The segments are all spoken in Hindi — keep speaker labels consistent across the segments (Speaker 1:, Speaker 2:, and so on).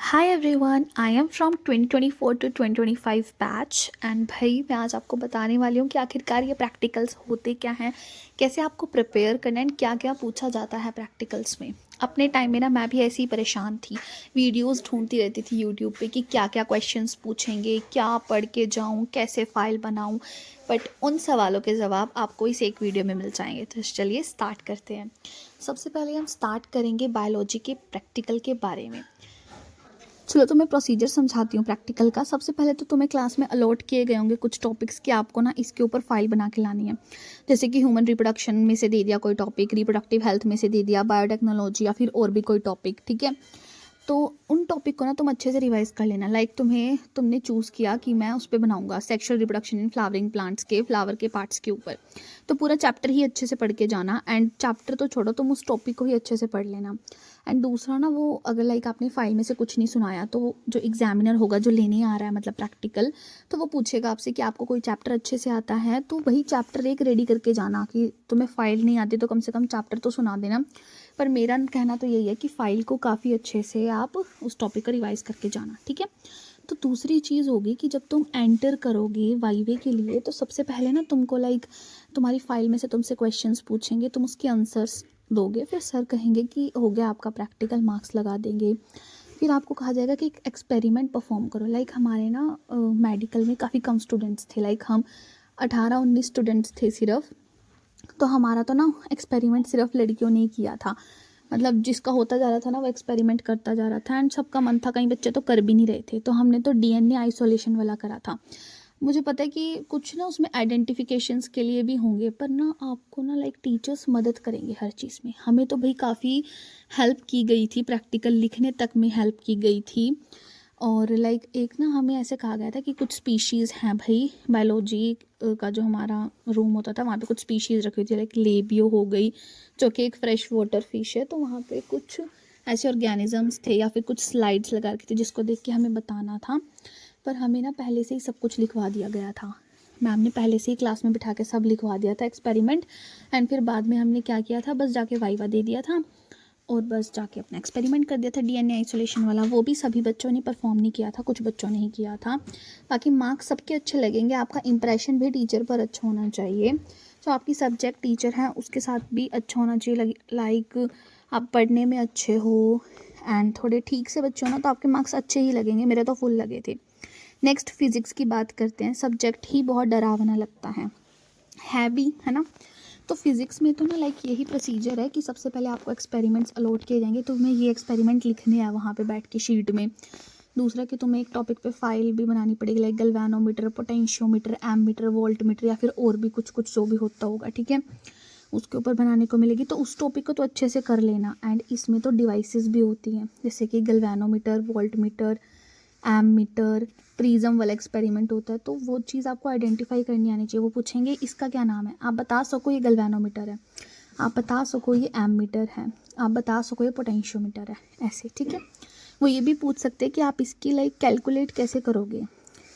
Speaker 1: Hi everyone, I am from 2024 to 2025 batch and भाई मैं आज आपको बताने वाली हूँ कि आखिरकार ये प्रैक्टिकल्स होते क्या हैं, कैसे आपको प्रिपेयर करना है, क्या क्या पूछा जाता है प्रैक्टिकल्स में। अपने टाइम में ना मैं भी ऐसे ही परेशान थी, वीडियोस ढूंढती रहती थी यूट्यूब पे कि क्या क्या क्वेश्चंस पूछेंगे, क्या पढ़ के जाऊँ, कैसे फ़ाइल बनाऊँ। बट उन सवालों के जवाब आपको इस एक वीडियो में मिल जाएंगे। तो चलिए स्टार्ट करते हैं। सबसे पहले हम स्टार्ट करेंगे बायोलॉजी के प्रैक्टिकल के बारे में। चलो तो मैं प्रोसीजर समझाती हूँ प्रैक्टिकल का। सबसे पहले तो तुम्हें क्लास में अलॉट किए गए होंगे कुछ टॉपिक्स कि आपको ना इसके ऊपर फाइल बना के लानी है। जैसे कि ह्यूमन रिप्रोडक्शन में से दे दिया कोई टॉपिक, रिप्रोडक्टिव हेल्थ में से दे दिया, बायोटेक्नोलॉजी या फिर और भी कोई टॉपिक। ठीक है, तो उन टॉपिक को ना तुम अच्छे से रिवाइज कर लेना। लाइक तुमने चूज़ किया कि मैं उस पर बनाऊंगा sexual reproduction in flowering plants के फ्लावर के पार्ट्स के ऊपर, तो पूरा चैप्टर ही अच्छे से पढ़ के जाना। एंड चैप्टर तो छोड़ो, तुम उस टॉपिक को ही अच्छे से पढ़ लेना। एंड दूसरा ना, वो अगर लाइक आपने फाइल में से कुछ नहीं सुनाया तो जो एग्जामिनर होगा जो लेने आ रहा है मतलब प्रैक्टिकल, तो वो पूछेगा आपसे कि आपको कोई चैप्टर अच्छे से आता है, तो वही चैप्टर एक रेडी करके जाना। कि तुम्हें फाइल नहीं आती तो कम से कम चैप्टर तो सुना देना। पर मेरा कहना तो यही है कि फ़ाइल को काफ़ी अच्छे से आप उस टॉपिक का रिवाइज करके जाना। ठीक है, तो दूसरी चीज़ होगी कि जब तुम एंटर करोगे वाइवे के लिए, तो सबसे पहले ना तुमको लाइक तुम्हारी फाइल में से तुमसे क्वेश्चंस पूछेंगे, तुम उसके आंसर्स दोगे, फिर सर कहेंगे कि हो गया आपका प्रैक्टिकल, मार्क्स लगा देंगे। फिर आपको कहा जाएगा कि एक एक्सपेरिमेंट परफॉर्म करो। लाइक हमारे ना मेडिकल में काफ़ी कम स्टूडेंट्स थे, लाइक हम 18-19 स्टूडेंट्स थे सिर्फ। तो हमारा तो ना एक्सपेरिमेंट सिर्फ लड़कियों ने ही किया था। मतलब जिसका होता जा रहा था ना वो एक्सपेरिमेंट करता जा रहा था। एंड सबका मन था, कई बच्चे तो कर भी नहीं रहे थे, तो हमने तो डीएनए आइसोलेशन वाला करा था। मुझे पता है कि कुछ ना उसमें आइडेंटिफिकेशंस के लिए भी होंगे, पर ना आपको ना लाइक टीचर्स मदद करेंगे हर चीज़ में। हमें तो भाई काफ़ी हेल्प की गई थी, प्रैक्टिकल लिखने तक में हेल्प की गई थी। और लाइक एक ना हमें ऐसे कहा गया था कि कुछ स्पीशीज़ हैं भाई, बायोलॉजी का जो हमारा रूम होता था वहाँ पे कुछ स्पीशीज़ रखी हुई थी। लाइक लेबियो हो गई, जो कि एक फ्रेश वाटर फिश है, तो वहाँ पे कुछ ऐसे ऑर्गेनिजम्स थे या फिर कुछ स्लाइड्स लगा रखी थी जिसको देख के हमें बताना था। पर हमें ना पहले से ही सब कुछ लिखवा दिया गया था। मैम ने पहले से ही क्लास में बिठा के सब लिखवा दिया था एक्सपेरिमेंट। एंड फिर बाद में हमने क्या किया था, बस जाके वाइवा दे दिया था और बस जाके अपना एक्सपेरिमेंट कर दिया था डीएनए आइसोलेशन वाला। वो भी सभी बच्चों ने परफॉर्म नहीं किया था, कुछ बच्चों ने ही किया था। बाकी मार्क्स सबके अच्छे लगेंगे, आपका इंप्रेशन भी टीचर पर अच्छा होना चाहिए। जो आपकी सब्जेक्ट टीचर हैं उसके साथ भी अच्छा होना चाहिए। लाइक आप पढ़ने में अच्छे हो एंड थोड़े ठीक से बच्चे हो ना, तो आपके मार्क्स अच्छे ही लगेंगे। मेरे तो फुल लगे थे। नेक्स्ट फिज़िक्स की बात करते हैं। सब्जेक्ट ही बहुत डरावना लगता है भी, है ना। तो फिज़िक्स में तो ना लाइक यही प्रोसीजर है कि सबसे पहले आपको एक्सपेरिमेंट्स अलॉट किए जाएंगे, तो तुम्हें ये एक्सपेरिमेंट लिखने हैं वहाँ पे बैठ के शीट में। दूसरा कि तुम्हें एक टॉपिक पे फाइल भी बनानी पड़ेगी, like galvanometer, potentiometer, ammeter, voltmeter या फिर और भी कुछ कुछ जो भी होता होगा। ठीक है, उसके ऊपर बनाने को मिलेगी, तो उस टॉपिक को तो अच्छे से कर लेना। एंड इसमें तो डिवाइसेस भी होती हैं, जैसे कि गैल्वेनोमीटर, वोल्टमीटर, एमीटर, प्रिज्म वाला एक्सपेरिमेंट होता है, तो वो चीज़ आपको आइडेंटिफाई करनी आनी चाहिए। वो पूछेंगे इसका क्या नाम है, आप बता सको ये गैल्वेनोमीटर है, आप बता सको ये एमीटर है, आप बता सको ये पोटेंशियोमीटर है, ऐसे। ठीक है, वो ये भी पूछ सकते हैं कि आप इसकी लाइक कैलकुलेट कैसे करोगे,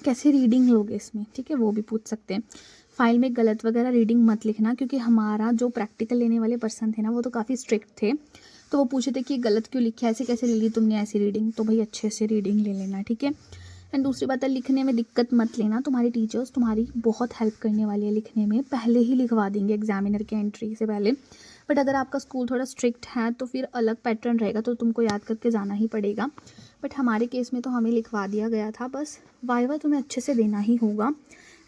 Speaker 1: कैसे रीडिंग लोगे इसमें। ठीक है, वो भी पूछ सकते हैं। फाइल में गलत वगैरह रीडिंग मत लिखना, क्योंकि हमारा जो प्रैक्टिकल लेने वाले पर्सन थे ना वो तो काफ़ी स्ट्रिक्ट थे, तो वो पूछे थे कि गलत क्यों लिखा है, ऐसे कैसे ले ली तुमने ऐसी रीडिंग। तो भाई अच्छे से रीडिंग ले लेना। ठीक है, एंड दूसरी बात है, लिखने में दिक्कत मत लेना। तुम्हारी टीचर्स तुम्हारी बहुत हेल्प करने वाली है लिखने में, पहले ही लिखवा देंगे एग्जामिनर के एंट्री से पहले। बट अगर आपका स्कूल थोड़ा स्ट्रिक्ट है तो फिर अलग पैटर्न रहेगा, तो तुमको याद करके जाना ही पड़ेगा। बट हमारे केस में तो हमें लिखवा दिया गया था, बस वाइवा तुम्हें अच्छे से देना ही होगा।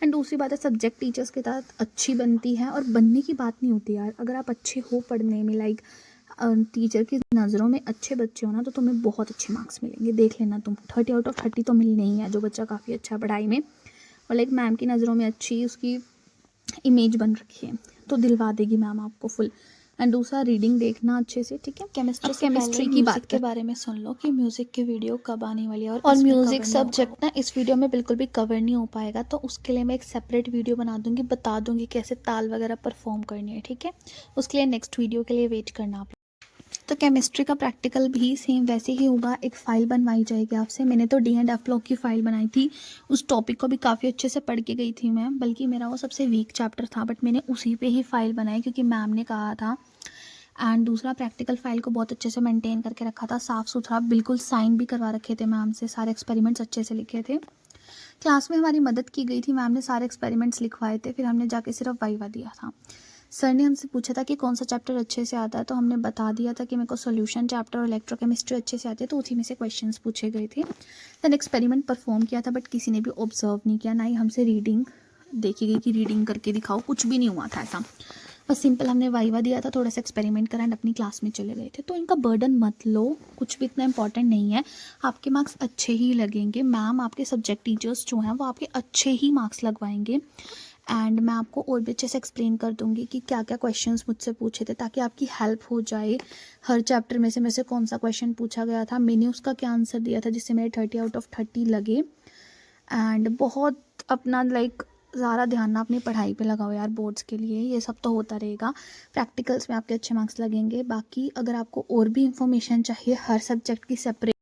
Speaker 1: एंड दूसरी बात है, सब्जेक्ट टीचर्स के साथ अच्छी बनती है, और बनने की बात नहीं होती यार। अगर आप अच्छे हो पढ़ने में, लाइक टीचर की नज़रों में अच्छे बच्चे हो ना, तो तुम्हें बहुत अच्छे मार्क्स मिलेंगे। देख लेना तुम, 30/30 तो मिलने ही है जो बच्चा काफ़ी अच्छा पढ़ाई में, और लाइक मैम की नज़रों में अच्छी उसकी इमेज बन रखी है, तो दिलवा देगी मैम आपको फुल। एंड दूसरा, रीडिंग देखना अच्छे से। ठीक है, केमिस्ट्री की बात के बारे में सुन लो कि म्यूज़िक की वीडियो कब आने वाली है। और म्यूज़िक सब्जेक्ट ना इस वीडियो में बिल्कुल भी कवर नहीं हो पाएगा, तो उसके लिए मैं एक सेपरेट वीडियो बना दूंगी, बता दूंगी कैसे ताल वगैरह परफॉर्म करनी है। ठीक है, उसके लिए नेक्स्ट वीडियो के लिए वेट करना आप। तो केमिस्ट्री का प्रैक्टिकल भी सेम वैसे ही होगा। एक फ़ाइल बनवाई जाएगी आपसे। मैंने तो डी एंड एफ ब्लॉक की फ़ाइल बनाई थी, उस टॉपिक को भी काफ़ी अच्छे से पढ़ के गई थी मैं, बल्कि मेरा वो सबसे वीक चैप्टर था, बट मैंने उसी पे ही फ़ाइल बनाई क्योंकि मैम ने कहा था एंड दूसरा प्रैक्टिकल फाइल को बहुत अच्छे से मेंटेन करके रखा था, साफ़ सुथरा, बिल्कुल साइन भी करवा रखे थे मैम से, सारे एक्सपेरिमेंट्स अच्छे से लिखे थे। क्लास में हमारी मदद की गई थी, मैम ने सारे एक्सपेरिमेंट्स लिखवाए थे, फिर हमने जाके सिर्फ वाइवा दिया था। सर ने हमसे पूछा था कि कौन सा चैप्टर अच्छे से आता है, तो हमने बता दिया था कि मेरे को सॉल्यूशन चैप्टर और इलेक्ट्रोकेमिस्ट्री अच्छे से आते हैं, तो उसी में से क्वेश्चंस पूछे गए थे। देन एक्सपेरिमेंट परफॉर्म किया था, बट किसी ने भी ऑब्जर्व नहीं किया, ना ही हमसे रीडिंग देखी गई कि रीडिंग करके दिखाओ, कुछ भी नहीं हुआ था ऐसा। बस सिंपल हमने वाइवा दिया था, थोड़ा सा एक्सपेरिमेंट करा एंड अपनी क्लास में चले गए थे। तो इनका बर्डन मत लो, कुछ भी इतना इंपॉर्टेंट नहीं है, आपके मार्क्स अच्छे ही लगेंगे। मैम आपके सब्जेक्ट टीचर्स जो हैं वो आपके अच्छे ही मार्क्स लगवाएंगे। एंड मैं आपको और भी अच्छे से एक्सप्लेन कर दूंगी कि क्या क्या क्वेश्चंस मुझसे पूछे थे, ताकि आपकी हेल्प हो जाए। हर चैप्टर में से मेरे से कौन सा क्वेश्चन पूछा गया था, मैंने उसका क्या आंसर दिया था जिससे मेरे 30 आउट ऑफ 30 लगे। एंड बहुत अपना ज़्यादा ध्यान ना अपनी पढ़ाई पे लगाओ यार, बोर्ड्स के लिए ये सब तो होता रहेगा। प्रैक्टिकल्स में आपके अच्छे मार्क्स लगेंगे। बाकी अगर आपको और भी इंफॉर्मेशन चाहिए हर सब्जेक्ट की सेपरेट